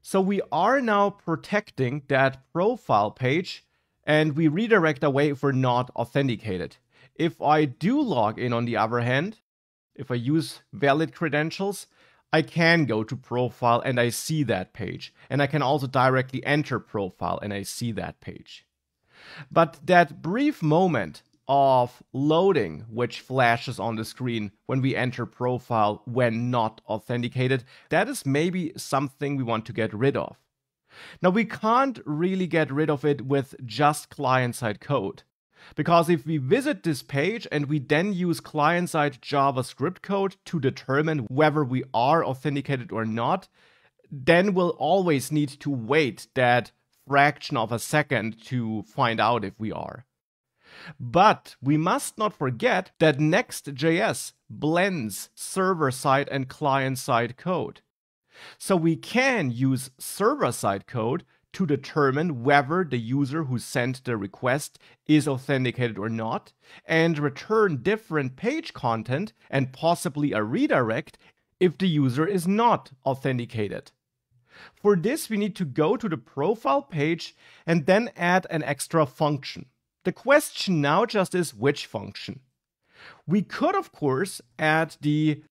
So we are now protecting that profile page, and we redirect away if we're not authenticated. If I do log in, on the other hand, if I use valid credentials, I can go to profile and I see that page. And I can also directly enter profile and I see that page. But that brief moment of loading, which flashes on the screen when we enter profile when not authenticated, that is maybe something we want to get rid of. Now, we can't really get rid of it with just client-side code. Because if we visit this page and we then use client-side JavaScript code to determine whether we are authenticated or not, then we'll always need to wait that fraction of a second to find out if we are. But we must not forget that Next.js blends server-side and client-side code. So we can use server-side code to determine whether the user who sent the request is authenticated or not, and return different page content and possibly a redirect if the user is not authenticated. For this, we need to go to the profile page and then add an extra function. The question now just is which function. We could, of course, add the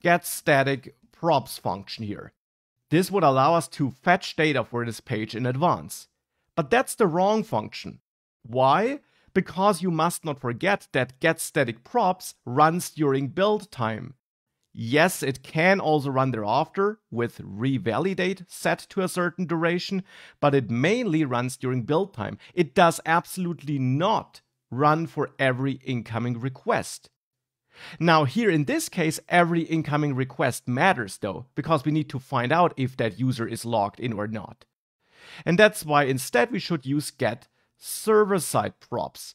getStaticProps function here. This would allow us to fetch data for this page in advance. But that's the wrong function. Why? Because you must not forget that getStaticProps runs during build time. Yes, it can also run thereafter with revalidate set to a certain duration, but it mainly runs during build time. It does absolutely not run for every incoming request. Now here in this case, every incoming request matters though, because we need to find out if that user is logged in or not. And that's why instead we should use get server-side props.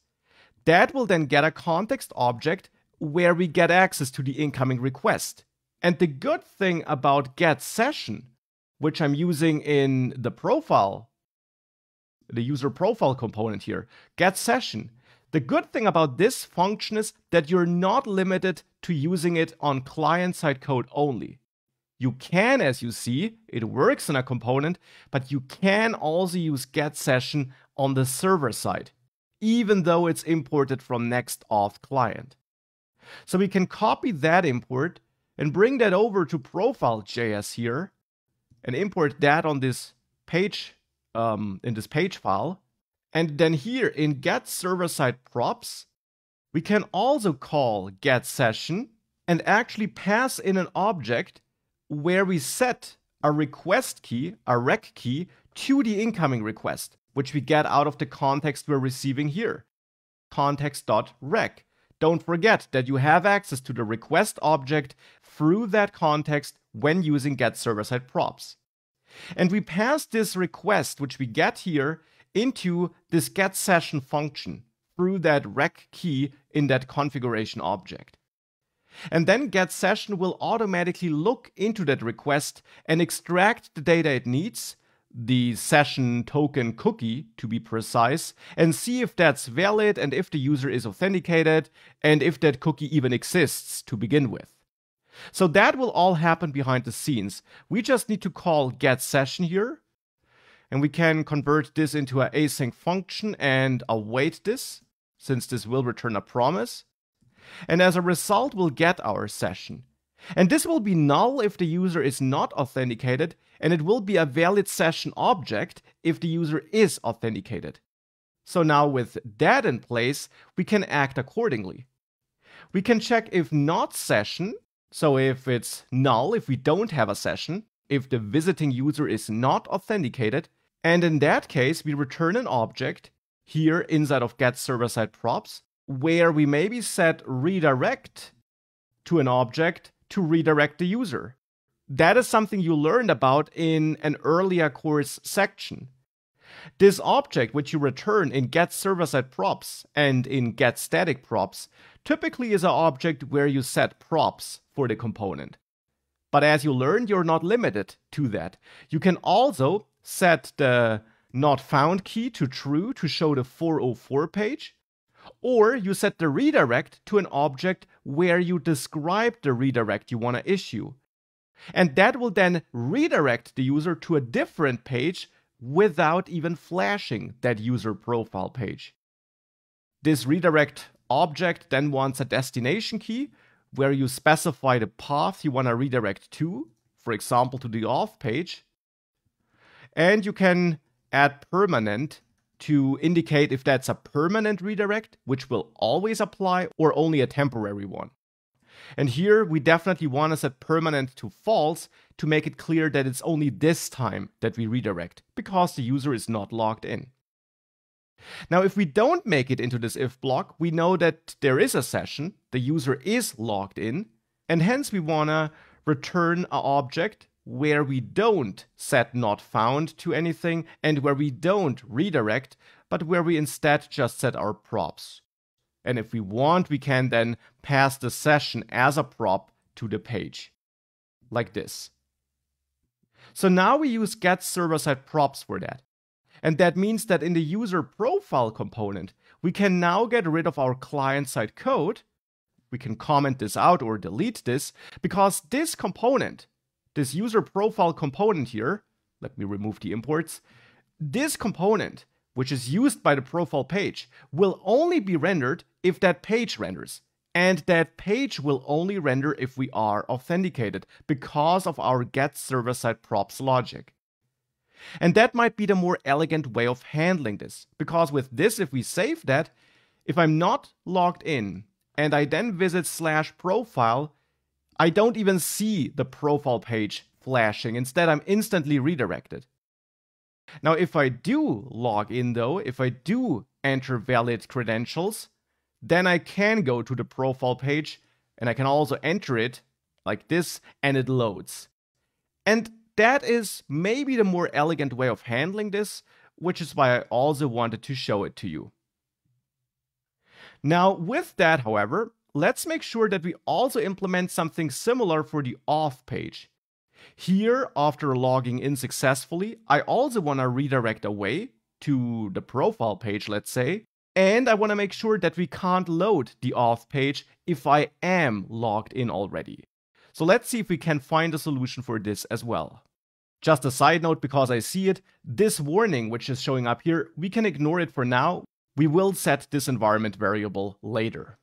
That will then get a context object where we get access to the incoming request. And the good thing about get session, which I'm using in the profile, the user profile component here, get session, the good thing about this function is that you're not limited to using it on client-side code only. You can, as you see, it works in a component, but you can also use getSession on the server side, even though it's imported from NextAuth client. So we can copy that import and bring that over to profile.js here and import that on this page, in this page file. And then here in getServerSideProps, we can also call getSession and actually pass in an object where we set a request key, a rec key, to the incoming request, which we get out of the context we're receiving here, context.rec. Don't forget that you have access to the request object through that context when using getServerSideProps. And we pass this request, which we get here, into this getSession function through that rec key in that configuration object. And then getSession will automatically look into that request and extract the data it needs, the session token cookie to be precise, and see if that's valid and if the user is authenticated and if that cookie even exists to begin with. So that will all happen behind the scenes. We just need to call getSession here, and we can convert this into an async function and await this, since this will return a promise. And as a result, we'll get our session. And this will be null if the user is not authenticated, and it will be a valid session object if the user is authenticated. So now with that in place, we can act accordingly. We can check if not session, so if it's null, if we don't have a session, if the visiting user is not authenticated, and in that case, we return an object here inside of getServerSideProps, where we maybe set redirect to an object to redirect the user. That is something you learned about in an earlier course section. This object, which you return in getServerSideProps and in getStaticProps, typically is an object where you set props for the component. But as you learned, you're not limited to that. You can also set the not found key to true to show the 404 page, or you set the redirect to an object where you describe the redirect you want to issue. And that will then redirect the user to a different page without even flashing that user profile page. This redirect object then wants a destination key where you specify the path you want to redirect to, for example, to the auth page. And you can add permanent to indicate if that's a permanent redirect, which will always apply, or only a temporary one. And here we definitely want to set permanent to false to make it clear that it's only this time that we redirect, because the user is not logged in. Now, if we don't make it into this if block, we know that there is a session, the user is logged in, and hence we want to return an object where we don't set not found to anything and where we don't redirect, but where we instead just set our props. And if we want, we can then pass the session as a prop to the page, like this. So now we use get server-side props for that. And that means that in the user profile component, we can now get rid of our client-side code. We can comment this out or delete this, because this component, this user profile component here, let me remove the imports, this component, which is used by the profile page, will only be rendered if that page renders. And that page will only render if we are authenticated because of our get server-side props logic. And that might be the more elegant way of handling this, because with this, if we save that, if I'm not logged in and I then visit /profile, I don't even see the profile page flashing. Instead, I'm instantly redirected. Now, if I do log in though, if I do enter valid credentials, then I can go to the profile page and I can also enter it like this and it loads. And that is maybe the more elegant way of handling this, which is why I also wanted to show it to you. Now, with that, however, let's make sure that we also implement something similar for the auth page. Here, after logging in successfully, I also want to redirect away to the profile page, let's say, and I want to make sure that we can't load the auth page if I am logged in already. So let's see if we can find a solution for this as well. Just a side note, because I see it, this warning which is showing up here, we can ignore it for now. We will set this environment variable later.